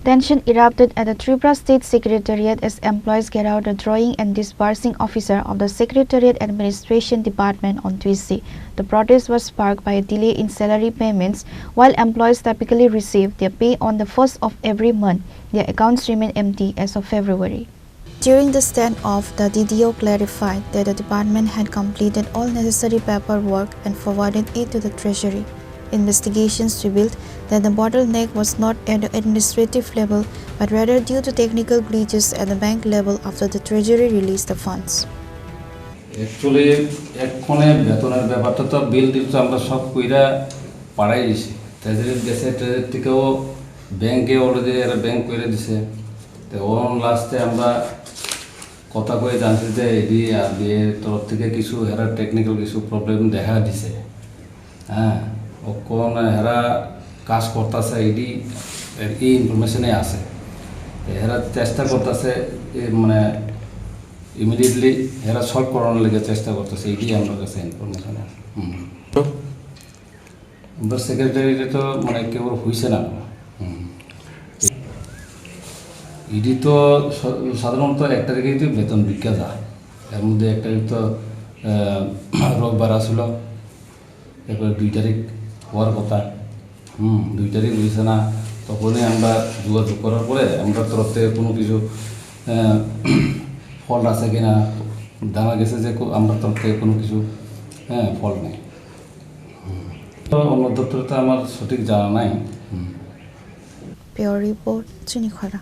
Tension erupted at the Tripura State Secretariat as employees carried out the drawing and disbursing officer of the Secretariat Administration Department on Tuesday. The protest was sparked by a delay in salary payments. While employees typically receive their pay on the 1st of every month, their accounts remain empty as of February. During the standoff, the DDO clarified that the department had completed all necessary paperwork and forwarded it to the Treasury. Investigations revealed that the bottleneck was not at the administrative level but rather due to technical glitches at the bank level after the Treasury released the funds. Actually, এক্ষণে বেতনের ব্যাপারটা তো বিল দিতে আমরা সব কইরা পাড়াই দিছি ট্রেজারি দেশে ট্রেজারি থেকেও ব্যাংকে অলরেডি এরা ব্যাংক করে দিছে তো অন লাস্টে আমরা কথা কয়ে জানছি যে এডি আর বিএ তরফ থেকে কিছু এরা টেকনিক্যাল কিছু প্রবলেম দেখা দিছে হ্যাঁ কোন এরা কাজ করতেছে এডি এই ইনফরমেশনে আছে এরা চেষ্টা করতেছে মানে ইমিডিয়েটলি এরা সলভ করানোর লেগে চেষ্টা করতেছে এটাই আমার কাছে ইনফরমেশন আমরা সেক্রেটারিতে তো মানে কেবল হয়েছে না ইডি তো সাধারণত 1 তারিখেই তো বেতন বিজ্ঞা যায় এর মধ্যে 1 তারিখ তো রোববার আসলো এরপর 2 তারিখ হওয়ার কথা 2 তারিখ হয়েছে না তখনই আমরা যোগাযোগ করার পরে আমরা তরফ থেকে কোনো কিছু ফল আছে কিনা জানা গেছে যে আমরা তরফ থেকে কোনো কিছু ফল নেই অন্য দপ্তরে তো আমার সঠিক জানা নাই Pure report, Chini Khara.